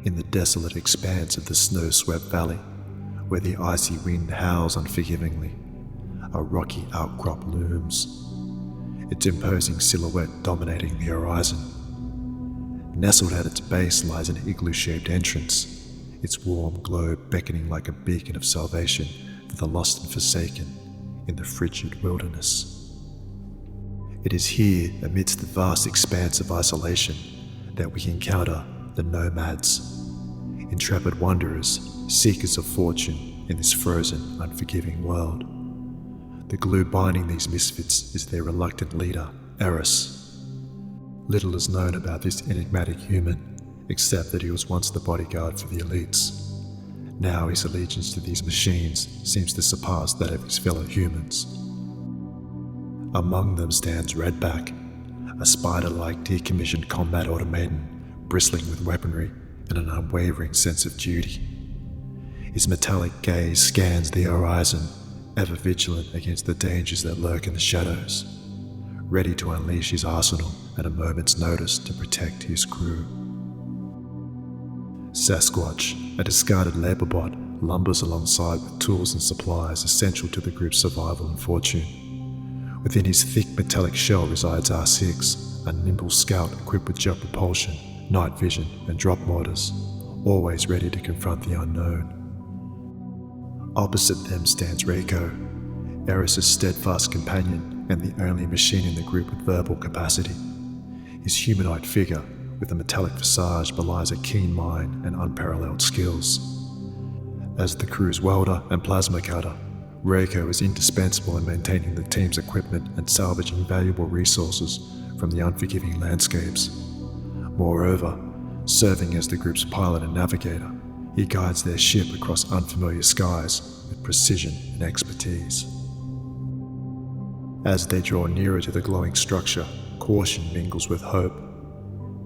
In the desolate expanse of the snow-swept valley, where the icy wind howls unforgivingly, a rocky outcrop looms, its imposing silhouette dominating the horizon. Nestled at its base lies an igloo-shaped entrance, its warm glow beckoning like a beacon of salvation for the lost and forsaken in the frigid wilderness. It is here, amidst the vast expanse of isolation, that we encounter the Nomads, intrepid wanderers, seekers of fortune in this frozen, unforgiving world. The glue binding these misfits is their reluctant leader, Eris. Little is known about this enigmatic human, except that he was once the bodyguard for the elites. Now his allegiance to these machines seems to surpass that of his fellow humans. Among them stands Redback, a spider-like decommissioned combat automaton, bristling with weaponry and an unwavering sense of duty. His metallic gaze scans the horizon, ever vigilant against the dangers that lurk in the shadows, ready to unleash his arsenal at a moment's notice to protect his crew. Sasquatch, a discarded labor bot, lumbers alongside with tools and supplies essential to the group's survival and fortune. Within his thick metallic shell resides R6, a nimble scout equipped with jet propulsion, night vision and drop mortars, always ready to confront the unknown. Opposite them stands Reiko, Eris' steadfast companion and the only machine in the group with verbal capacity. His humanoid figure, with a metallic visage, belies a keen mind and unparalleled skills. As the crew's welder and plasma cutter, Reiko is indispensable in maintaining the team's equipment and salvaging valuable resources from the unforgiving landscapes. Moreover, serving as the group's pilot and navigator, he guides their ship across unfamiliar skies with precision and expertise. As they draw nearer to the glowing structure, caution mingles with hope.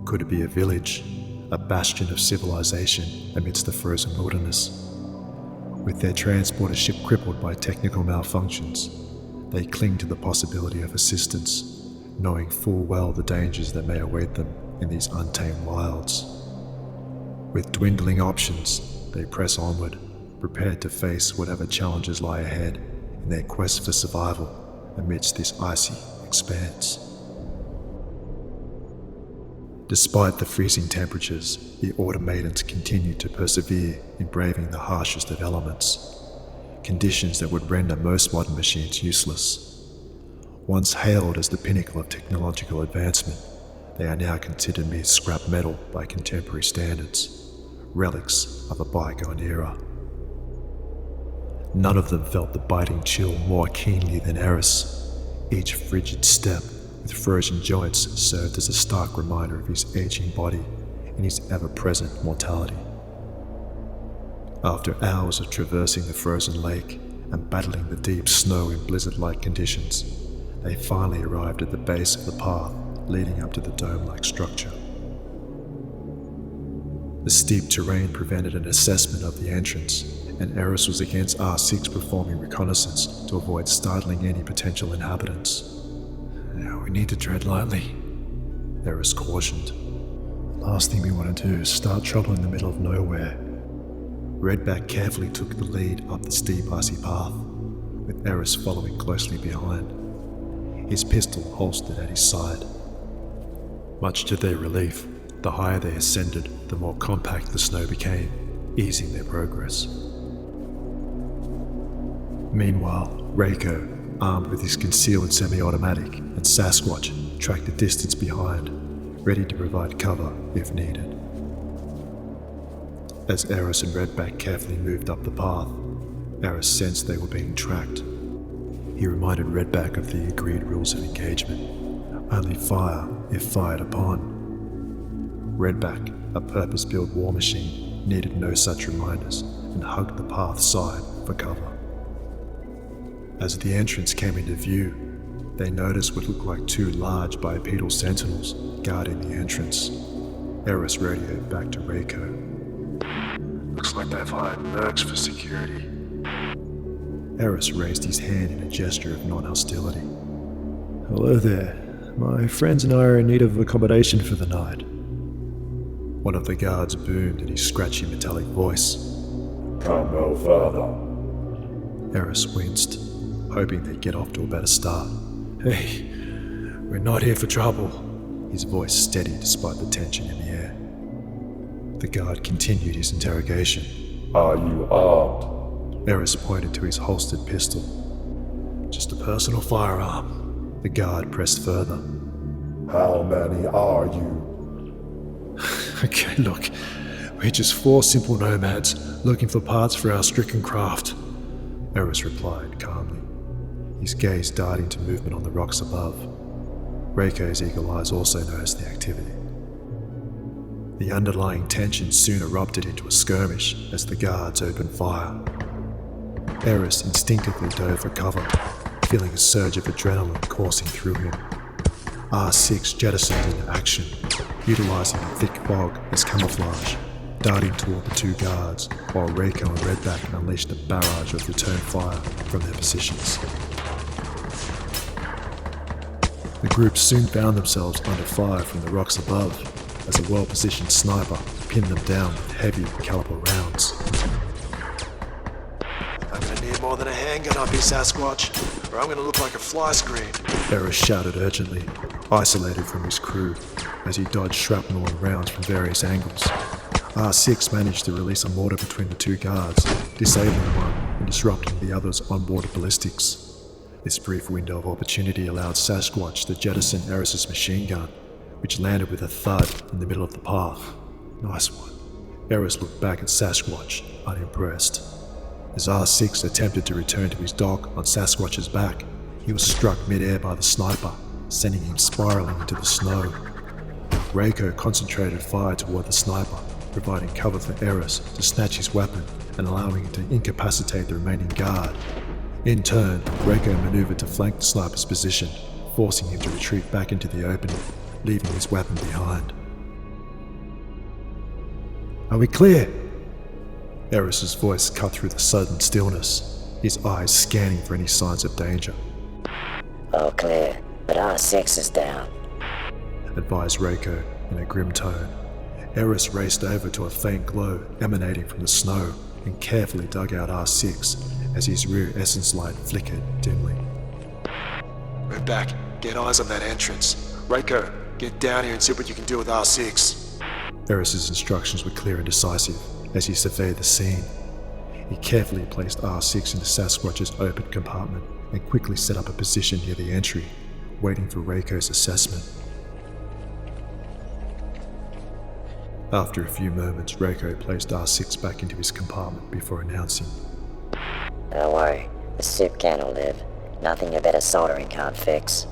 Could it be a village, a bastion of civilization amidst the frozen wilderness? With their transporter ship crippled by technical malfunctions, they cling to the possibility of assistance, knowing full well the dangers that may await them in these untamed wilds. With dwindling options, they press onward, prepared to face whatever challenges lie ahead in their quest for survival amidst this icy expanse. Despite the freezing temperatures, the automatons continue to persevere in braving the harshest of elements, conditions that would render most modern machines useless. Once hailed as the pinnacle of technological advancement, they are now considered mere scrap metal by contemporary standards, relics of a bygone era. None of them felt the biting chill more keenly than Eris. Each frigid step with frozen joints served as a stark reminder of his aging body and his ever-present mortality. After hours of traversing the frozen lake and battling the deep snow in blizzard-like conditions, they finally arrived at the base of the path leading up to the dome-like structure. The steep terrain prevented an assessment of the entrance, and Eris was against R6 performing reconnaissance to avoid startling any potential inhabitants. "We need to tread lightly," Eris cautioned. "The last thing we want to do is start trouble in the middle of nowhere." Redback carefully took the lead up the steep icy path, with Eris following closely behind, his pistol holstered at his side. Much to their relief, the higher they ascended, the more compact the snow became, easing their progress. Meanwhile, Reiko, armed with his concealed semi-automatic, and Sasquatch tracked the distance behind, ready to provide cover if needed. As Eris and Redback carefully moved up the path, Eris sensed they were being tracked. He reminded Redback of the agreed rules of engagement: only fire if fired upon. Redback, a purpose-built war machine, needed no such reminders and hugged the path side for cover. As the entrance came into view, they noticed what looked like two large bipedal sentinels guarding the entrance. Eris radioed back to Reiko. "Looks like they've hired mercs for security." Eris raised his hand in a gesture of non-hostility. "Hello there. My friends and I are in need of accommodation for the night." One of the guards boomed in his scratchy metallic voice. Come no further. Eris winced, hoping they'd get off to a better start. Hey, we're not here for trouble. His voice steady despite the tension in the air. The guard continued his interrogation. Are you armed? Eris pointed to his holstered pistol. Just a personal firearm. The guard pressed further. How many are you? Okay, look, we're just 4 simple nomads looking for parts for our stricken craft, Eris replied calmly, his gaze darting to movement on the rocks above. Reiko's eagle eyes also noticed the activity. The underlying tension soon erupted into a skirmish as the guards opened fire. Eris instinctively dove for cover, feeling a surge of adrenaline coursing through him. R6 jettisoned into action, utilizing the thick fog as camouflage, darting toward the 2 guards, while Reiko and Redback unleashed a barrage of return fire from their positions. The group soon found themselves under fire from the rocks above, as a well-positioned sniper pinned them down with heavy caliber rounds. I'm gonna need more than a handgun up here, Sasquatch, or I'm gonna look like a fly screen, Eris shouted urgently, isolated from his crew, as he dodged shrapnel and rounds from various angles. R6 managed to release a mortar between the 2 guards, disabling one and disrupting the other's onboard ballistics. This brief window of opportunity allowed Sasquatch to jettison Eris's machine gun, which landed with a thud in the middle of the path. Nice one. Eris looked back at Sasquatch, unimpressed. As R6 attempted to return to his dock on Sasquatch's back, he was struck mid-air by the sniper, sending him spiraling into the snow. Reiko concentrated fire toward the sniper, providing cover for Eris to snatch his weapon and allowing him to incapacitate the remaining guard. In turn, Reiko maneuvered to flank the sniper's position, forcing him to retreat back into the opening, leaving his weapon behind. Are we clear? Eris's voice cut through the sudden stillness, his eyes scanning for any signs of danger. All clear, but R6 is down, advised Reiko in a grim tone. Eris raced over to a faint glow emanating from the snow and carefully dug out R6 as his rear essence light flickered dimly. We're back. Get eyes on that entrance. Reiko, get down here and see what you can do with R6. Eris's instructions were clear and decisive as he surveyed the scene. He carefully placed R6 into Sasquatch's open compartment and quickly set up a position near the entry, waiting for Reiko's assessment. After a few moments, Reiko placed R6 back into his compartment before announcing, Don't worry, the soup can will live. Nothing your better soldering can't fix.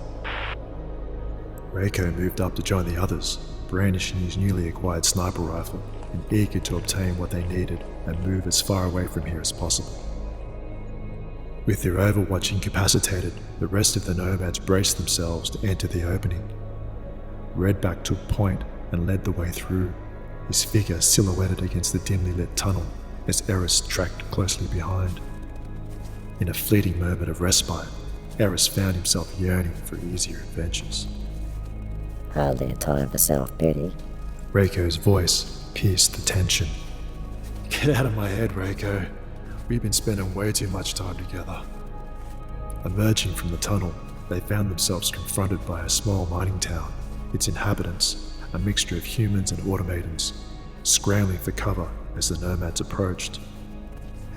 Reiko moved up to join the others, brandishing his newly acquired sniper rifle and eager to obtain what they needed and move as far away from here as possible. With their overwatch incapacitated, the rest of the nomads braced themselves to enter the opening. Redback took point and led the way through, his figure silhouetted against the dimly lit tunnel as Eris tracked closely behind. In a fleeting moment of respite, Eris found himself yearning for easier adventures. Hardly a time for self-pity. Reiko's voice pierced the tension. Get out of my head, Reiko. We've been spending way too much time together. Emerging from the tunnel, they found themselves confronted by a small mining town, its inhabitants, a mixture of humans and automatons, scrambling for cover as the nomads approached.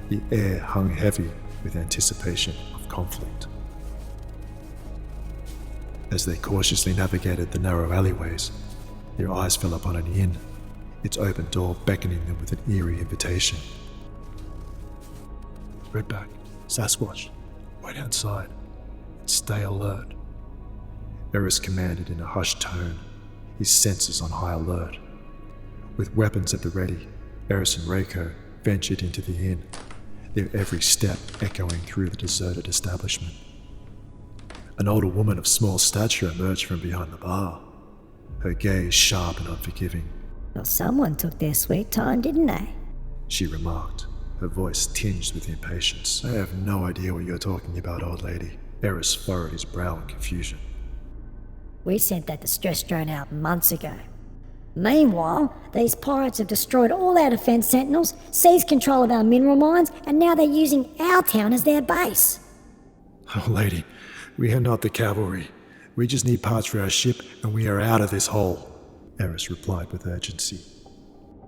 The air hung heavy with anticipation of conflict. As they cautiously navigated the narrow alleyways, their eyes fell upon an inn, its open door beckoning them with an eerie invitation. Redback, Sasquatch, wait outside and stay alert, Eris commanded in a hushed tone, his senses on high alert. With weapons at the ready, Eris and Reiko ventured into the inn, their every step echoing through the deserted establishment. An older woman of small stature emerged from behind the bar, her gaze sharp and unforgiving. Well, someone took their sweet time, didn't they? She remarked, her voice tinged with impatience. I have no idea what you're talking about, old lady. Eris furrowed his brow in confusion. We sent that distress drone out months ago. Meanwhile, these pirates have destroyed all our defence sentinels, seized control of our mineral mines, and now they're using our town as their base. Oh, lady, we are not the cavalry. We just need parts for our ship, and we are out of this hole, Eris replied with urgency.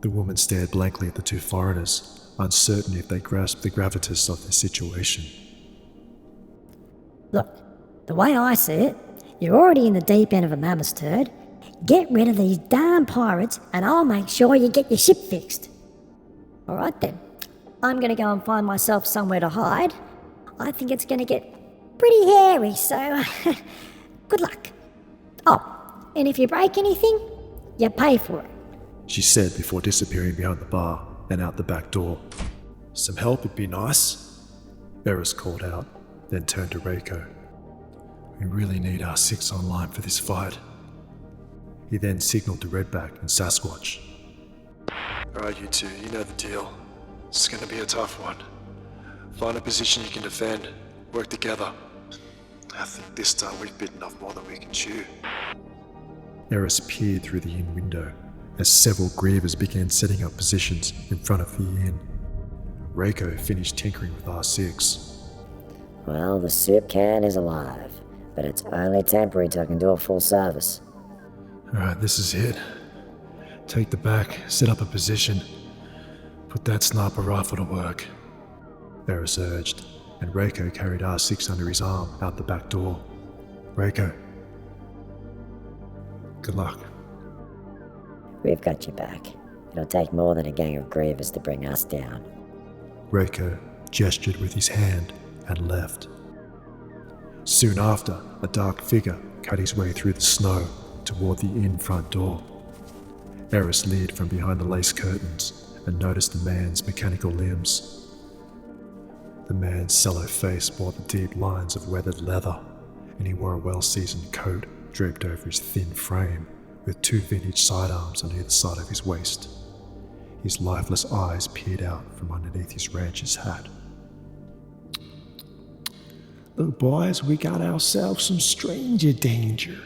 The woman stared blankly at the two foreigners, uncertain if they grasped the gravitas of their situation. Look, the way I see it, you're already in the deep end of a mammoth turd. Get rid of these damn pirates and I'll make sure you get your ship fixed. Alright then, I'm gonna go and find myself somewhere to hide. I think it's gonna get pretty hairy, so good luck. Oh, and if you break anything, you pay for it, she said before disappearing behind the bar and out the back door. Some help would be nice, Eris called out, then turned to Reiko. We really need our six online for this fight. He then signaled to Redback and Sasquatch. Alright, you two, you know the deal. This is going to be a tough one. Find a position you can defend. Work together. I think this time we've bitten off more than we can chew. Eris peered through the inn window as several grievers began setting up positions in front of the inn. Reiko finished tinkering with R6. Well, the soup can is alive, but it's only temporary till I can do a full service. Alright, this is it. Take the back, set up a position. Put that sniper rifle to work, Eris urged, and Reiko carried R6 under his arm out the back door. Reiko. Good luck. We've got your back. It'll take more than a gang of grievers to bring us down. Reiko gestured with his hand and left. Soon after, a dark figure cut his way through the snow toward the inn front door. Eris leered from behind the lace curtains and noticed the man's mechanical limbs. The man's sallow face bore the deep lines of weathered leather, and he wore a well-seasoned coat draped over his thin frame with two vintage sidearms on either side of his waist. His lifeless eyes peered out from underneath his rancher's hat. Look, boys, we got ourselves some stranger danger.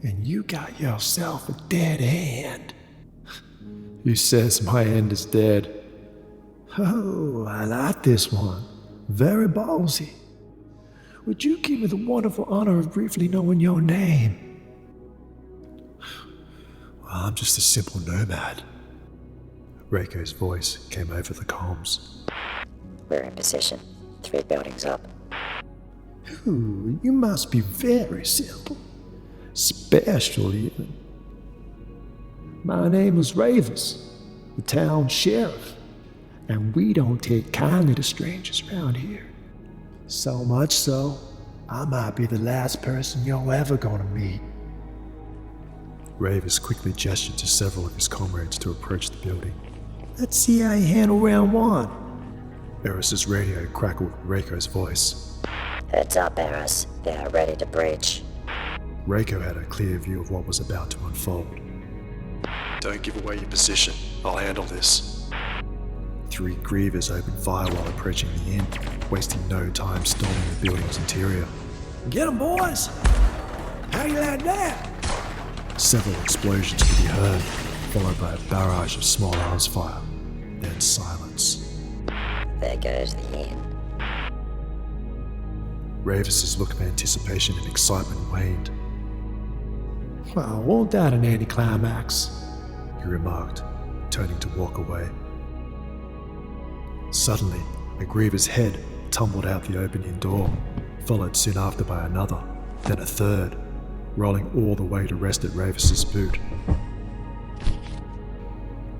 And you got yourself a dead hand. Who says my hand is dead? Oh, I like this one. Very ballsy. Would you give me the wonderful honor of briefly knowing your name? Well, I'm just a simple nomad. Reiko's voice came over the comms. We're in position. 3 buildings up. Ooh, you must be very simple. Special, even. My name is Ravis, the town sheriff, and we don't take kindly to strangers around here. So much so, I might be the last person you're ever gonna meet. Ravis quickly gestured to several of his comrades to approach the building. Let's see how you handle round 1. Eris's radio crackled with Reiko's voice. Heads up, Eris. They are ready to breach. Reiko had a clear view of what was about to unfold. Don't give away your position. I'll handle this. 3 grievers opened fire while approaching the inn, wasting no time storming the building's interior. Get 'em, boys! How you like that? Several explosions could be heard, followed by a barrage of small arms fire, then silence. There goes the inn. Ravis's look of anticipation and excitement waned. Well, won't that an anticlimax? He remarked, turning to walk away. Suddenly, a griever's head tumbled out the open inn door, followed soon after by another, then a third, rolling all the way to rest at Ravis's boot.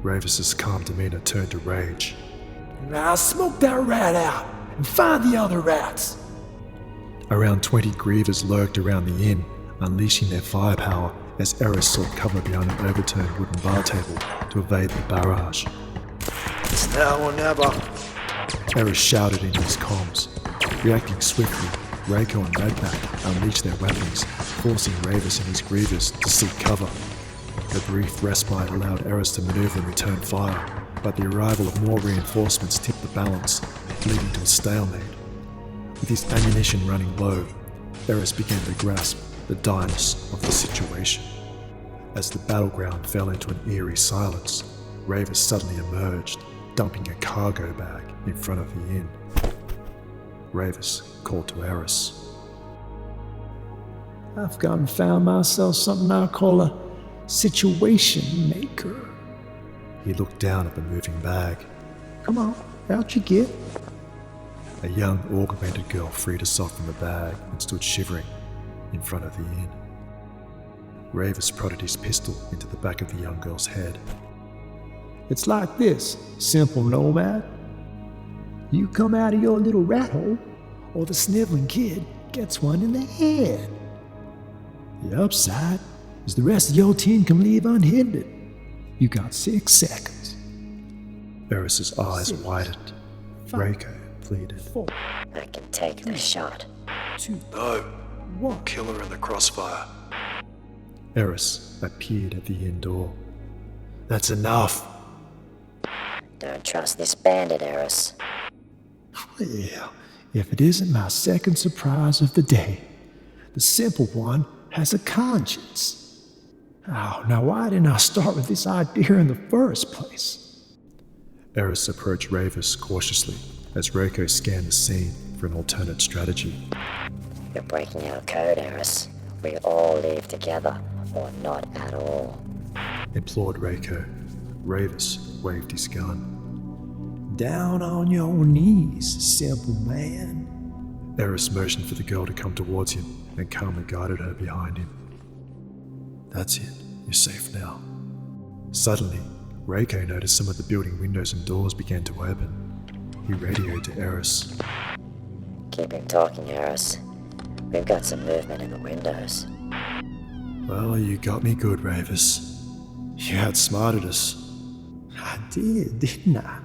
Ravis's calm demeanor turned to rage. Now smoke that rat out and find the other rats! Around 20 grievers lurked around the inn, unleashing their firepower as Eris sought cover behind an overturned wooden bar table to evade the barrage. It's now or never, Eris shouted into his comms. Reacting swiftly, Reiko and Redback unleashed their weapons, forcing Ravis and his grievers to seek cover. A brief respite allowed Eris to maneuver and return fire, but the arrival of more reinforcements tipped the balance, leading to a stalemate. With his ammunition running low, Eris began to grasp the direness of the situation. As the battleground fell into an eerie silence, Ravis suddenly emerged, dumping a cargo bag in front of the inn. Ravis called to Eris. I've gone and found myself something I call a situation maker. He looked down at the moving bag. Come on, out you get. A young, augmented girl freed herself from the bag and stood shivering in front of the inn. Ravis prodded his pistol into the back of the young girl's head. It's like this, simple nomad. You come out of your little rat hole, or the sniveling kid gets one in the head. The upside is the rest of your team can leave unhindered. You got 6 seconds. Eris's eyes widened. Reiko pleaded. 4, I can take the shot. 2, No, 1. kill her in the crossfire. Eris appeared at the inn door. That's enough. Don't trust this bandit, Eris. Well, if it isn't my second surprise of the day, the simple one has a conscience. Oh, now why didn't I start with this idea in the first place? Eris approached Ravis cautiously as Reiko scanned the scene for an alternate strategy. You're breaking our code, Eris. We all leave together, or not at all. Implored Reiko. Ravis waved his gun. Down on your knees, simple man. Eris motioned for the girl to come towards him and calmly guided her behind him. That's it, you're safe now. Suddenly, Reiko noticed some of the building windows and doors began to open. He radioed to Eris. Keep him talking, Eris. We've got some movement in the windows. Well, you got me good, Ravis. You outsmarted us. I did, didn't I?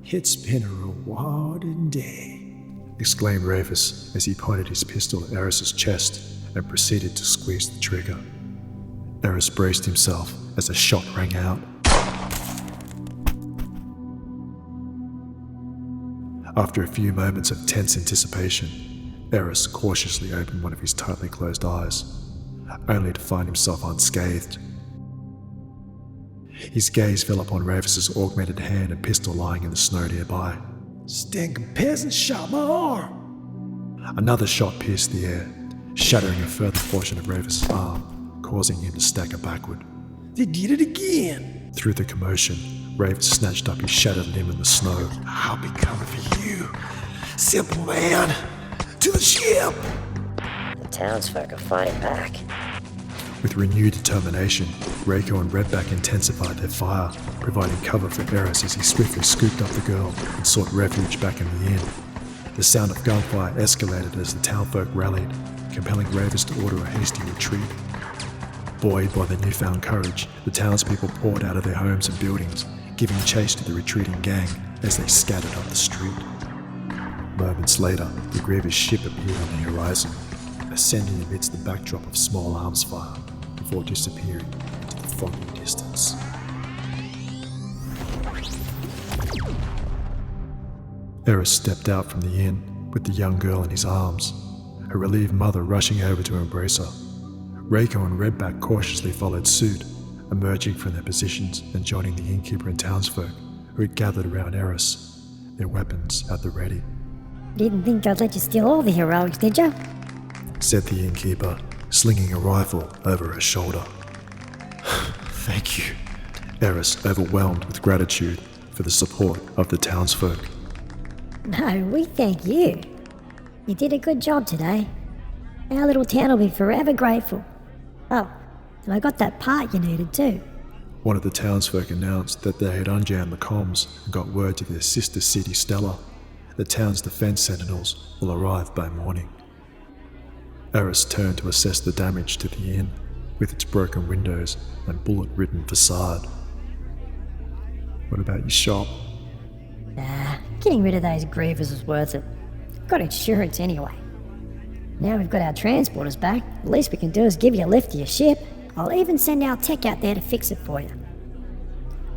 It's been a rewarding day. Exclaimed Ravis as he pointed his pistol at Eris's chest and proceeded to squeeze the trigger. Eris braced himself as a shot rang out. After a few moments of tense anticipation, Eris cautiously opened one of his tightly closed eyes, only to find himself unscathed. His gaze fell upon Ravis's augmented hand and pistol lying in the snow nearby. Stinking peasant shot my arm. Another shot pierced the air, shattering a further portion of Ravis's arm, causing him to stagger backward. They did it again. Through the commotion, Ravis snatched up his shattered limb in the snow. I'll be coming for you, simple man. To the ship. The townsfolk are fighting back. With renewed determination, Reiko and Redback intensified their fire, providing cover for Eris as he swiftly scooped up the girl and sought refuge back in the inn. The sound of gunfire escalated as the townfolk rallied, compelling Ravis to order a hasty retreat. Buoyed by their newfound courage, the townspeople poured out of their homes and buildings, giving chase to the retreating gang as they scattered up the street. Moments later, the grievous ship appeared on the horizon, ascending amidst the backdrop of small arms fire before disappearing into the foggy distance. Eris stepped out from the inn with the young girl in his arms, her relieved mother rushing over to embrace her. Reiko and Redback cautiously followed suit, emerging from their positions and joining the innkeeper and townsfolk who had gathered around Eris, their weapons at the ready. Didn't think I'd let you steal all the heroics, did ya? Said the innkeeper, slinging a rifle over her shoulder. Thank you, Eris, overwhelmed with gratitude for the support of the townsfolk. No, we thank you. You did a good job today. Our little town will be forever grateful. Oh, and I got that part you needed too. One of the townsfolk announced that they had unjammed the comms and got word to their sister city Stella. The town's defense sentinels will arrive by morning. Eris turned to assess the damage to the inn, with its broken windows and bullet-ridden facade. What about your shop? Nah, getting rid of those grievers was worth it. Got insurance anyway. Now we've got our transporters back, the least we can do is give you a lift to your ship. I'll even send our tech out there to fix it for you.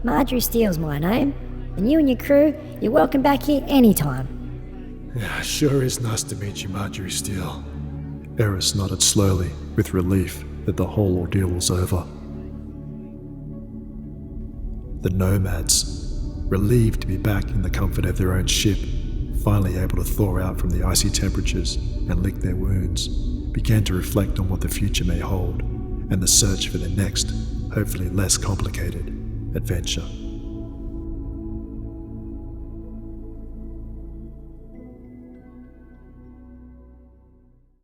Marjorie Steele's my name, and you and your crew, you're welcome back here anytime. Yeah, sure is nice to meet you, Marjorie Steele. Eris nodded slowly, with relief that the whole ordeal was over. The Nomads, relieved to be back in the comfort of their own ship, finally able to thaw out from the icy temperatures and lick their wounds, began to reflect on what the future may hold and the search for the next, hopefully less complicated, adventure.